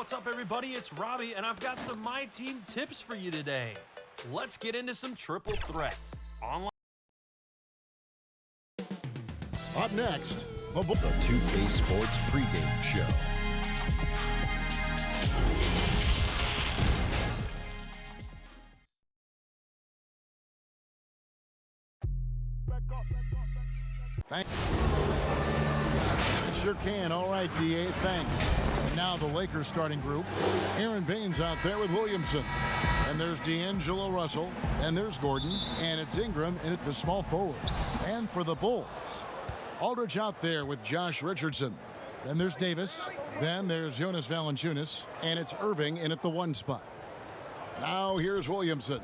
What's up, everybody? It's Robbie, and I've got some My Team tips for you today. Let's get into some triple threats. Online. Up next, the 2K Sports pregame show. Thanks. Sure can. All right, DA, thanks. And now the Lakers starting group. Aaron Baines out there with Williamson. And there's D'Angelo Russell. And there's Gordon. And it's Ingram in at the small forward. And for the Bulls, Aldridge out there with Josh Richardson. Then there's Davis. Then there's Jonas Valanciunas. And it's Irving in at the 1 spot. Now here's Williamson.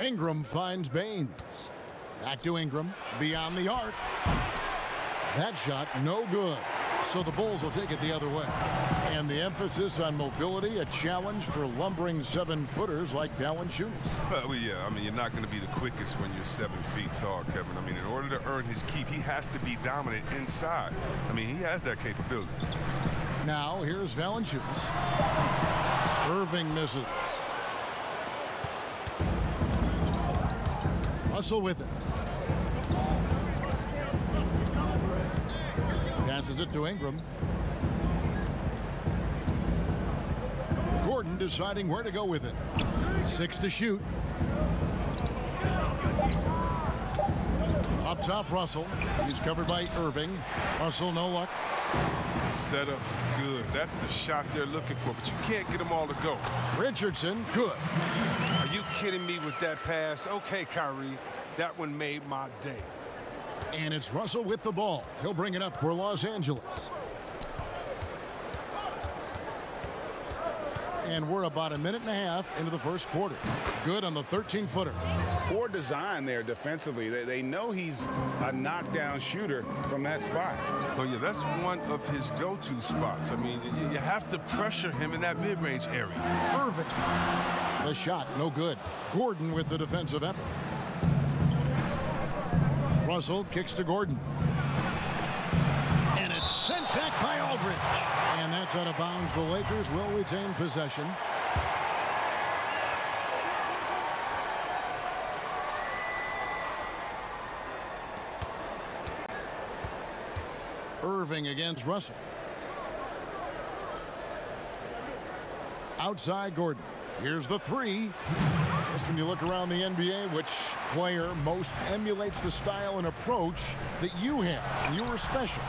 Ingram finds Baines. Back to Ingram. Beyond the arc. That shot no good. So the Bulls will take it the other way. And the emphasis on mobility, a challenge for lumbering 7-footers like Valanciunas. Well, yeah, I mean, you're not going to be the quickest when you're 7 feet tall, Kevin. I mean, in order to earn his keep, he has to be dominant inside. I mean, he has that capability. Now, here's Valanciunas. Irving misses. Russell with it. Passes it to Ingram. Gordon deciding where to go with it. 6 to shoot. Up top, Russell. He's covered by Irving. Russell, no luck. Setup's good. That's the shot they're looking for, but you can't get them all to go. Richardson, good. Are you kidding me with that pass? Okay, Kyrie, that one made my day. And it's Russell with the ball. He'll bring it up for Los Angeles. And we're about a minute and a half into the first quarter. Good on the 13-footer. Poor design there defensively. They know he's a knockdown shooter from that spot. Oh, yeah, that's one of his go-to spots. I mean, you have to pressure him in that mid-range area. Irving. The shot, no good. Gordon with the defensive effort. Russell kicks to Gordon. And it's sent back by Aldridge. And that's out of bounds. The Lakers will retain possession. Irving against Russell. Outside Gordon. Here's the 3. Just when you look around the NBA, which player most emulates the style and approach that you have? And you were special.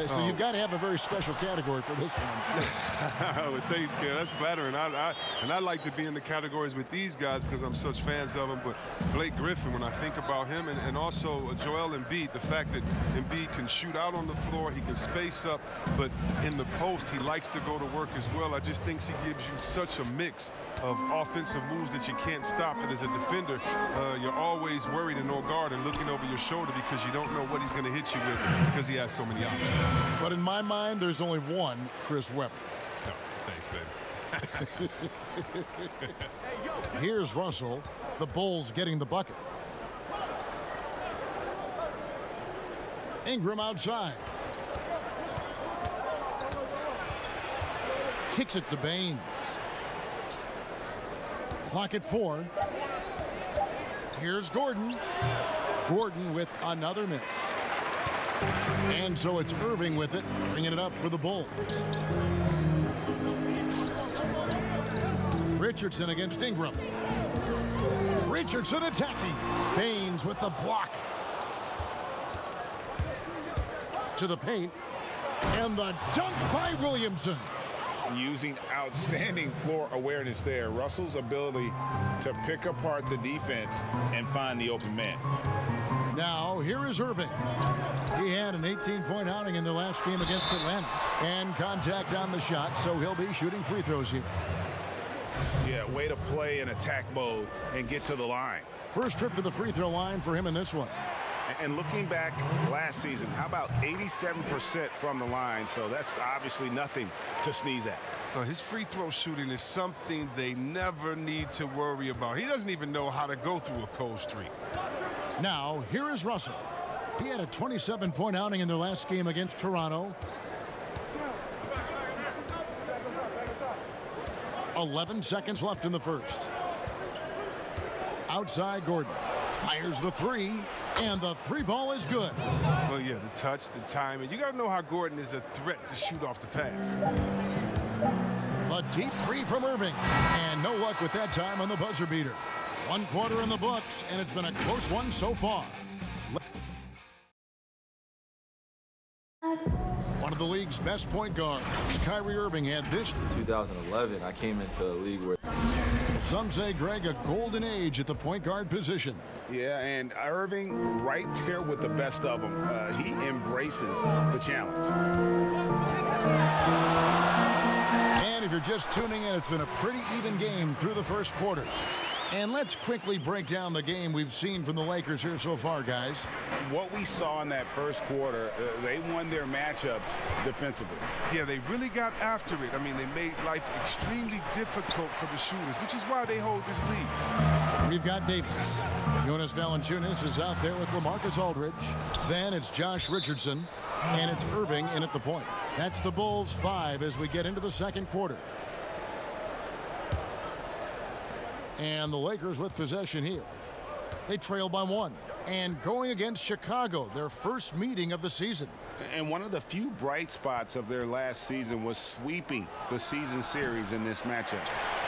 So you've got to have a very special category for this one. Well, thanks, kid. That's flattering. And I like to be in the categories with these guys because I'm such fans of them. But Blake Griffin, when I think about him, and also Joel Embiid, the fact that Embiid can shoot out on the floor, he can space up, but in the post, he likes to go to work as well. I just think he gives you such a mix of offensive moves that you can't stop, that as a defender, you're always worried and on guard and looking over your shoulder because you don't know what he's going to hit you with because he has so many options. But in my mind, there's only one Chris Webber. No, thanks, baby. Here's Russell. The Bulls getting the bucket. Ingram outside. Kicks it to Baines. Clock at 4. Here's Gordon. Gordon with another miss. And so it's Irving with it, bringing it up for the Bulls. Richardson against Ingram. Richardson attacking. Baines with the block. To the paint. And the dunk by Williamson. Using outstanding floor awareness there. Russell's ability to pick apart the defense and find the open man. Now, here is Irving. He had an 18-point outing in the last game against Atlanta. And contact on the shot, so he'll be shooting free throws here. Yeah, way to play in attack mode and get to the line. First trip to the free throw line for him in this one. And looking back last season, how about 87% from the line? So that's obviously nothing to sneeze at. His free throw shooting is something they never need to worry about. He doesn't even know how to go through a cold streak. Now, here is Russell. He had a 27-point outing in their last game against Toronto. 11 seconds left in the first. Outside Gordon. Fires the three. And the three ball is good. Well, yeah, the touch, the timing. You got to know how Gordon is a threat to shoot off the pass. The deep three from Irving. And no luck with that time on the buzzer beater. 1 quarter in the books, and it's been a close one so far. One of the league's best point guards, Kyrie Irving, had this. 2011, I came into a league where Some say, Greg, a golden age at the point guard position. Yeah, and Irving right there with the best of them. He embraces the challenge. And if you're just tuning in, it's been a pretty even game through the first quarter. And let's quickly break down the game we've seen from the Lakers here so far, guys. What we saw in that first quarter, they won their matchups defensively. Yeah, they really got after it. I mean, they made life extremely difficult for the shooters, which is why they hold this lead. We've got Davis. Jonas Valanciunas is out there with LaMarcus Aldridge. Then it's Josh Richardson, and it's Irving in at the point. That's the Bulls 5 as we get into the second quarter. And the Lakers with possession here. They trail by 1. And going against Chicago, their first meeting of the season. And one of the few bright spots of their last season was sweeping the season series in this matchup.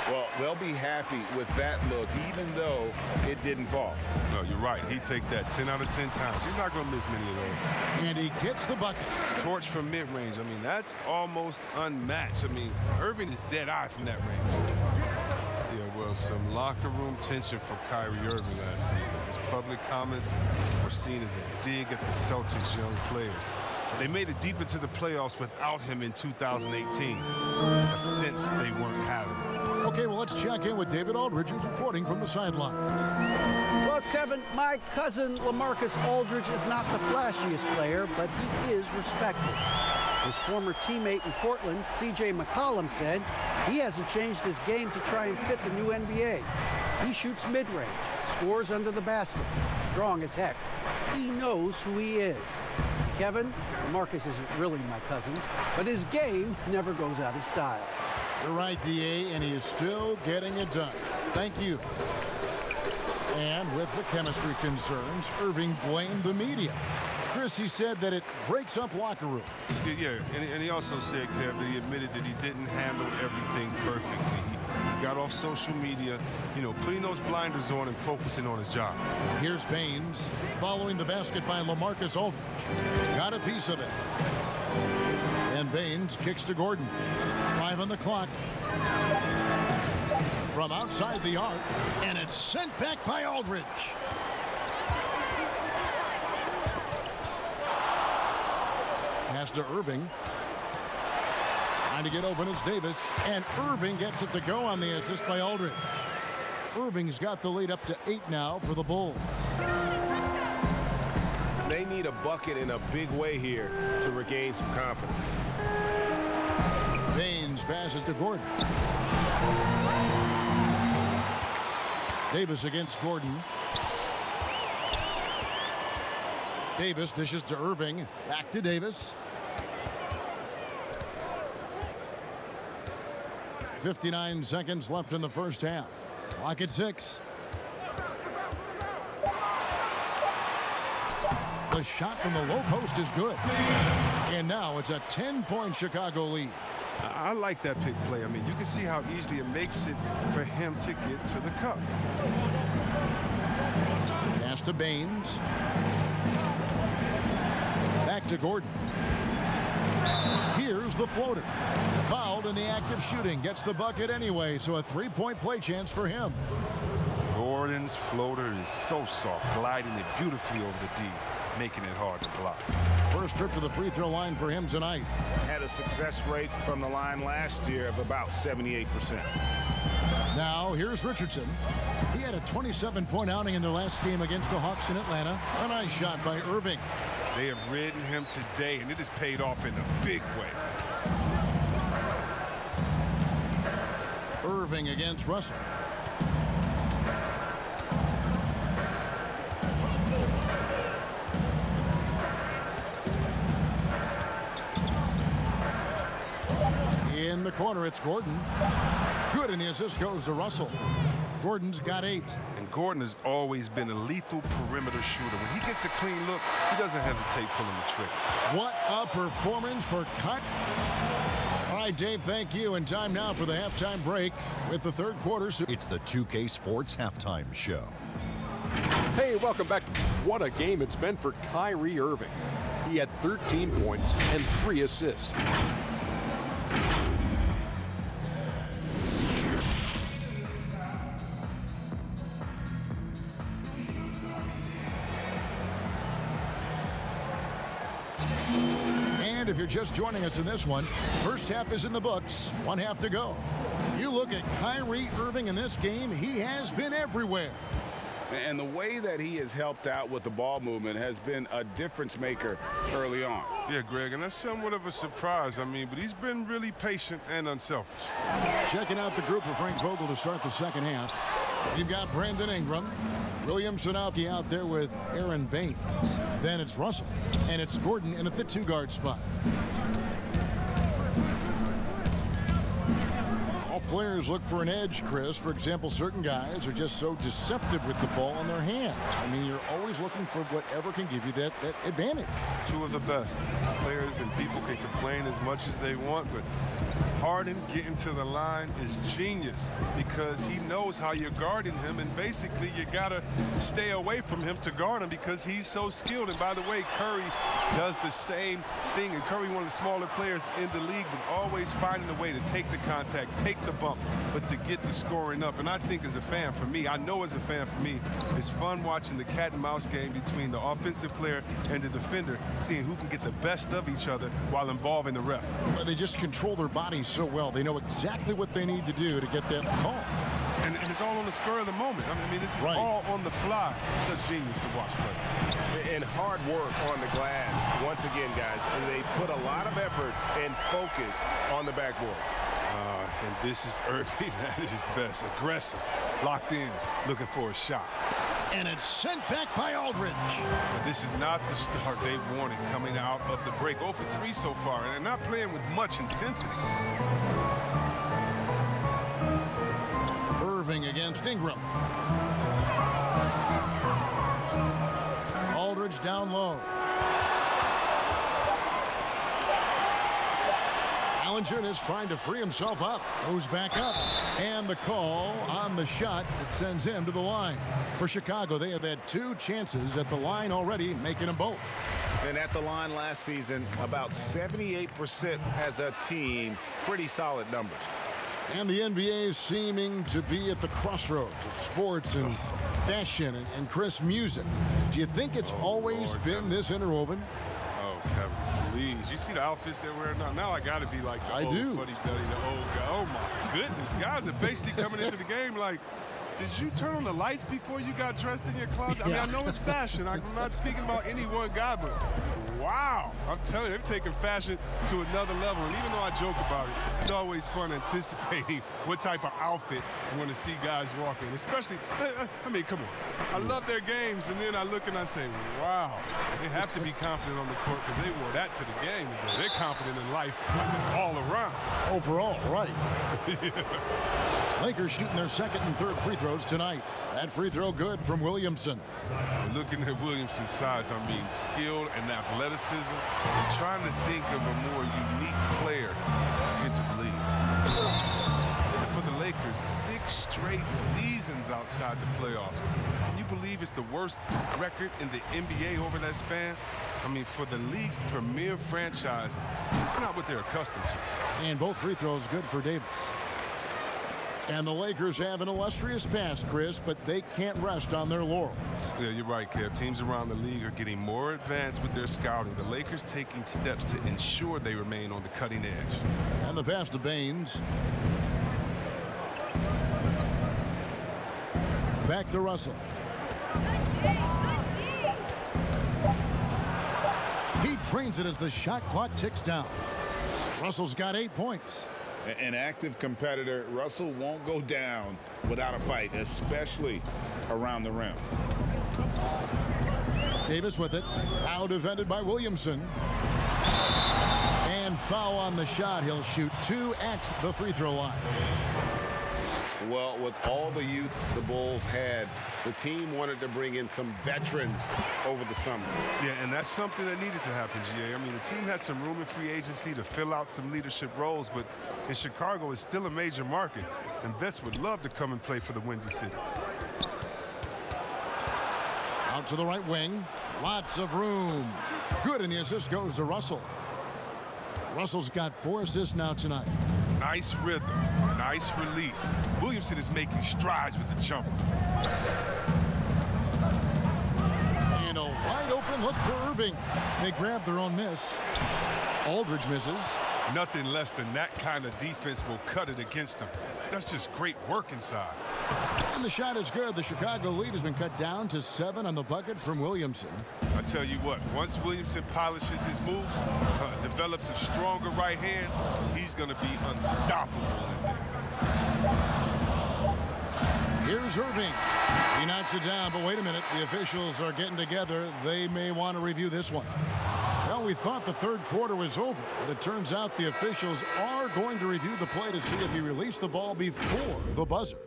Well, they'll be happy with that look, even though it didn't fall. No, you're right. He'd take that 10 out of 10 times. You're not going to miss many of those. And he gets the bucket. Torch from mid-range. I mean, that's almost unmatched. I mean, Irving is dead eye from that range. Yeah, well, some locker room tension for Kyrie Irving last season. His public comments were seen as a dig at the Celtics' young players. They made it deep into the playoffs without him in 2018, a sense they weren't having it. Okay, well, let's check in with David Aldridge, who's reporting from the sidelines. Well, Kevin, my cousin LaMarcus Aldridge is not the flashiest player, but he is respected. His former teammate in Portland, C.J. McCollum, said he hasn't changed his game to try and fit the new NBA. He shoots mid-range, scores under the basket, strong as heck. He knows who he is. Kevin, LaMarcus isn't really my cousin, but his game never goes out of style. You're right, D.A., and he is still getting it done. Thank you. And with the chemistry concerns, Irving blamed the media. Chris, he said that it breaks up locker rooms. Yeah, and he also said, Kev, that he admitted that he didn't handle everything perfectly. He got off social media, putting those blinders on and focusing on his job. Here's Baines following the basket by LaMarcus Aldridge. Got a piece of it. And Baines kicks to Gordon. 5 on the clock. From outside the arc, and it's sent back by Aldridge. Pass to Irving. Trying to get open is Davis, and Irving gets it to go on the assist by Aldridge. Irving's got the lead up to 8 now for the Bulls. They need a bucket in a big way here to regain some confidence. Baines passes to Gordon. Davis against Gordon. Davis dishes to Irving. Back to Davis. 59 seconds left in the first half. Clock at 6. The shot from the low post is good. And now it's a 10-point Chicago lead. I like that pick play. I mean, you can see how easily it makes it for him to get to the cup. Pass to Baines. Back to Gordon. Here's the floater. Fouled in the act of shooting. Gets the bucket anyway, so a 3-point play chance for him. Gordon's floater is so soft, gliding it beautifully over the D, making it hard to block. First trip to the free throw line for him tonight. Had a success rate from the line last year of about 78%. Now, here's Richardson. He had a 27-point outing in their last game against the Hawks in Atlanta. A nice shot by Irving. They have ridden him today, and it has paid off in a big way. Irving against Russell. In the corner, it's Gordon. Good, and the assist goes to Russell. Gordon's got 8. And Gordon has always been a lethal perimeter shooter. When he gets a clean look, he doesn't hesitate pulling the trigger. What a performance for Cut. All right, Dave, thank you. And time now for the halftime break with the third quarter. It's the 2K Sports Halftime Show. Hey, welcome back. What a game it's been for Kyrie Irving. He had 13 points and 3 assists. And if you're just joining us in this one, first half is in the books, 1 half to go. You look at Kyrie Irving in this game, he has been everywhere. And the way that he has helped out with the ball movement has been a difference maker early on. Yeah, Greg, and that's somewhat of a surprise. I mean, but he's been really patient and unselfish. Checking out the group of Frank Vogel to start the second half. You've got Brandon Ingram, Williamson out there with Aaron Baines. Then it's Russell, and it's Gordon in at the 2-guard spot. All players look for an edge, Chris. For example, certain guys are just so deceptive with the ball in their hands. I mean, you're always looking for whatever can give you that advantage. Two of the best players, and people can complain as much as they want, but Harden getting to the line is genius because he knows how you're guarding him, and basically you gotta stay away from him to guard him because he's so skilled. And by the way, Curry does the same thing, and Curry, one of the smaller players in the league, but always finding a way to take the contact, take the bump, but to get the scoring up. And I think as a fan, for me, I know as a fan for me, it's fun watching the cat and mouse game between the offensive player and the defender, seeing who can get the best of each other while involving the ref. But they just control their bodies so well. They know exactly what they need to do to get that call. And it's all on the spur of the moment. I mean, this is all on the fly. Such genius to watch play. And hard work on the glass. Once again, guys, and they put a lot of effort and focus on the backboard. And this is Irving at his best. Aggressive, locked in, looking for a shot. And it's sent back by Aldridge. But this is not the start they wanted coming out of the break. 0 for 3 so far, and they're not playing with much intensity. Irving against Ingram. Aldridge down low. Valanciunas trying to free himself up. Goes back up. And the call on the shot that sends him to the line. For Chicago, they have had 2 chances at the line already, making them both. And at the line last season, about 78% as a team. Pretty solid numbers. And the NBA is seeming to be at the crossroads of sports and fashion and Chris, music. Do you think it's always been this interwoven? Oh, Kevin, please. You see the outfits they're wearing now? Now I got to be like the old fuddy-duddy, the old guy. Oh, my goodness. Guys are basically coming into the game like, did you turn on the lights before you got dressed in your closet? I mean, I know it's fashion. I'm not speaking about any one guy, but wow. I'm telling you, they've taken fashion to another level. And even though I joke about it, it's always fun anticipating what type of outfit you want to see guys walk in. Especially, I mean, come on. I love their games, and then I look and I say, wow. They have to be confident on the court because they wore that to the game. They're confident in life all around. Overall, right. Lakers shooting their second and third free throws tonight. That free throw good from Williamson. Looking at Williamson's size, I mean, skill and athleticism. I'm trying to think of a more unique player to enter the league. And for the Lakers, 6 straight seasons outside the playoffs. Can you believe it's the worst record in the NBA over that span? I mean, for the league's premier franchise, it's not what they're accustomed to. And both free throws good for Davis. And the Lakers have an illustrious past, Chris, but they can't rest on their laurels. Yeah, you're right, Kev. Teams around the league are getting more advanced with their scouting. The Lakers taking steps to ensure they remain on the cutting edge. And the pass to Baines. Back to Russell. He trains it as the shot clock ticks down. Russell's got 8 points. An active competitor, Russell won't go down without a fight, especially around the rim. Davis with it. Now defended by Williamson. And foul on the shot. He'll shoot 2 at the free throw line. Well, with all the youth the Bulls had, the team wanted to bring in some veterans over the summer. Yeah, and that's something that needed to happen, GA. I mean, the team had some room in free agency to fill out some leadership roles, but in Chicago, it's still a major market, and vets would love to come and play for the Windy City. Out to the right wing. Lots of room. Good, and the assist goes to Russell. Russell's got 4 assists now tonight. Nice rhythm, nice release. Williamson is making strides with the jumper. And a wide open look for Irving. They grab their own miss. Aldridge misses. Nothing less than that kind of defense will cut it against them. That's just great work inside. And the shot is good. The Chicago lead has been cut down to 7 on the bucket from Williamson. I tell you what, once Williamson polishes his moves, develops a stronger right hand, he's going to be unstoppable in there. Here's Irving. He knocks it down, but wait a minute. The officials are getting together. They may want to review this one. Well, we thought the third quarter was over, but it turns out the officials are going to review the play to see if he released the ball before the buzzer.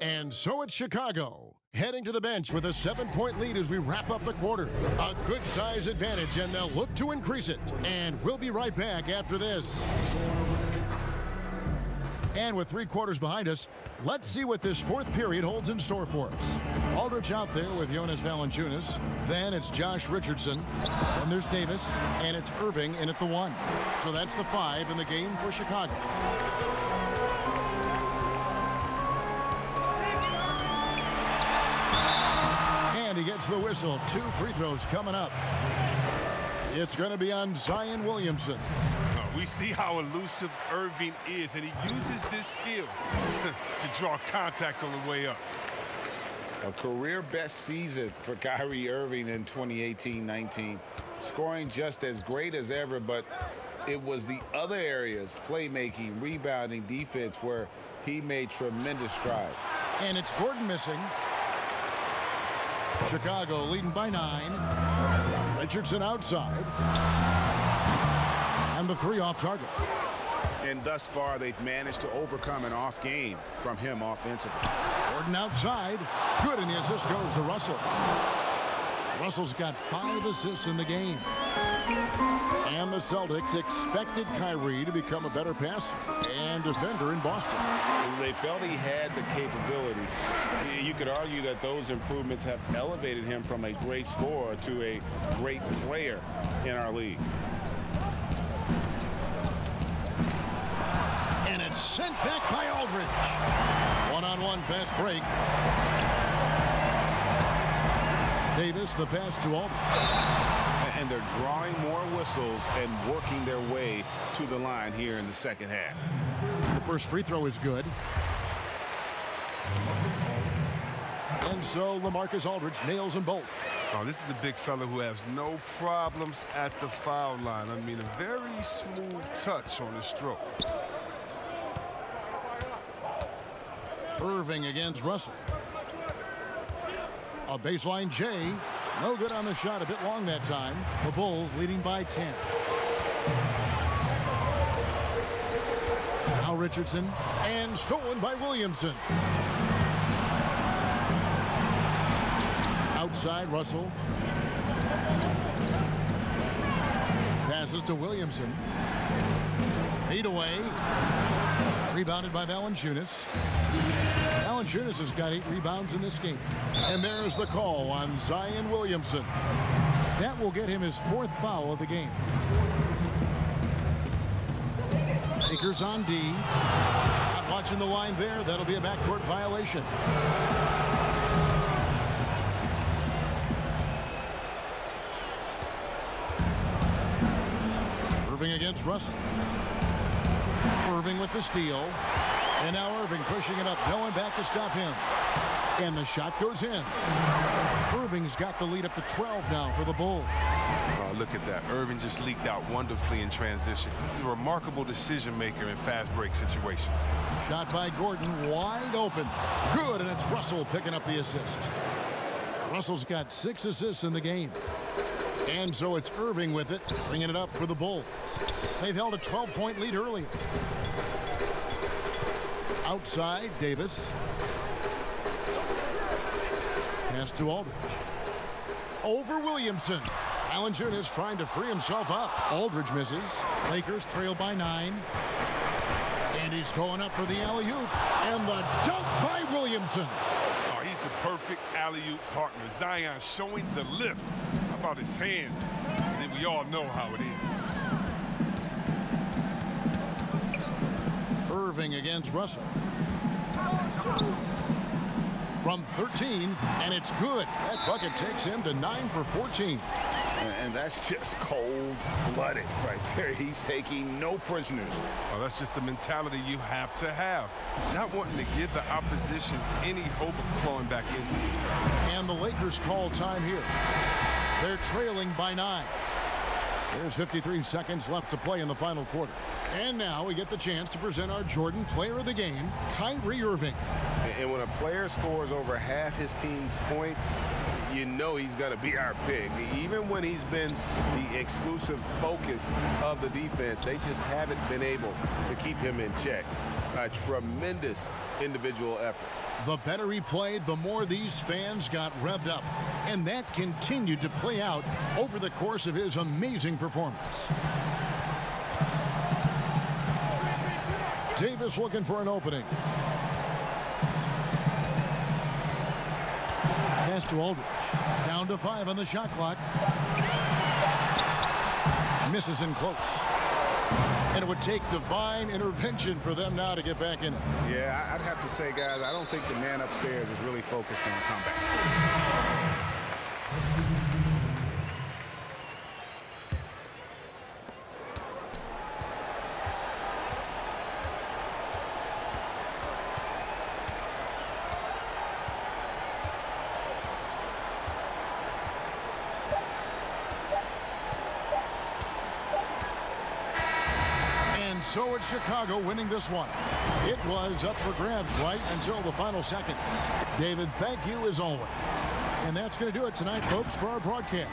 And so it's Chicago, heading to the bench with a 7-point lead as we wrap up the quarter. A good size advantage, and they'll look to increase it. And we'll be right back after this. And with 3 quarters behind us, let's see what this fourth period holds in store for us. Aldridge out there with Jonas Valanciunas. Then it's Josh Richardson. Then there's Davis. And it's Irving in at the 1. So that's the 5 in the game for Chicago. And he gets the whistle. 2 free throws coming up. It's going to be on Zion Williamson. We see how elusive Irving is, and he uses this skill to draw contact on the way up. A career best season for Kyrie Irving in 2018-19. Scoring just as great as ever, but it was the other areas, playmaking, rebounding, defense, where he made tremendous strides. And it's Gordon missing. Chicago leading by 9. Richardson outside. And the 3 off target. And thus far, they've managed to overcome an off game from him offensively. Gordon outside. Good, and the assist goes to Russell. Russell's got 5 assists in the game. And the Celtics expected Kyrie to become a better passer and defender in Boston. They felt he had the capability. You could argue that those improvements have elevated him from a great scorer to a great player in our league. And it's sent back by Aldridge. One-on-one fast break. Davis, the pass to Aldridge. And they're drawing more whistles and working their way to the line here in the second half. The first free throw is good. And so LaMarcus Aldridge nails them both. Oh, this is a big fella who has no problems at the foul line. I mean, a very smooth touch on his stroke. Irving against Russell. A baseline J. No good on the shot. A bit long that time. The Bulls leading by 10. Now Richardson. And stolen by Williamson. Outside Russell. Passes to Williamson. Fade away. Rebounded by Valanciunas. Valanciunas has got 8 rebounds in this game. And there's the call on Zion Williamson. That will get him his 4th foul of the game. Akers on D. Not watching the line there. That'll be a backcourt violation. Irving against Russell. Irving with the steal. And now Irving pushing it up. No one back to stop him. And the shot goes in. Irving's got the lead up to 12 now for the Bulls. Oh, look at that. Irving just leaked out wonderfully in transition. He's a remarkable decision maker in fast break situations. Shot by Gordon, wide open. Good, and it's Russell picking up the assist. Russell's got 6 assists in the game. And so it's Irving with it, bringing it up for the Bulls. They've held a 12-point lead earlier. Outside, Davis. Pass to Aldridge. Over Williamson. Valanciunas trying to free himself up. Aldridge misses. Lakers trail by 9. And he's going up for the alley-oop. And the dunk by Williamson. Oh, he's the perfect alley-oop partner. Zion showing the lift. How about his hands? Then we all know how it is. Irving against Russell. From 13, and it's good. That bucket takes him to 9 for 14. And that's just cold-blooded right there. He's taking no prisoners. Well, that's just the mentality you have to have. Not wanting to give the opposition any hope of clawing back into it. And the Lakers call time here. They're trailing by 9. There's 53 seconds left to play in the final quarter. And now we get the chance to present our Jordan Player of the Game, Kyrie Irving. And when a player scores over half his team's points, you know he's going to be our pick. Even when he's been the exclusive focus of the defense, they just haven't been able to keep him in check. A tremendous individual effort. The better he played, the more these fans got revved up. And that continued to play out over the course of his amazing performance. Davis looking for an opening. Pass to Aldridge. Down to 5 on the shot clock. Misses in close. And it would take divine intervention for them now to get back in it. Yeah, I'd have to say, guys, I don't think the man upstairs is really focused on a comeback. So it's Chicago winning this one. It was up for grabs right until the final seconds. David, thank you as always. And that's going to do it tonight, folks, for our broadcast.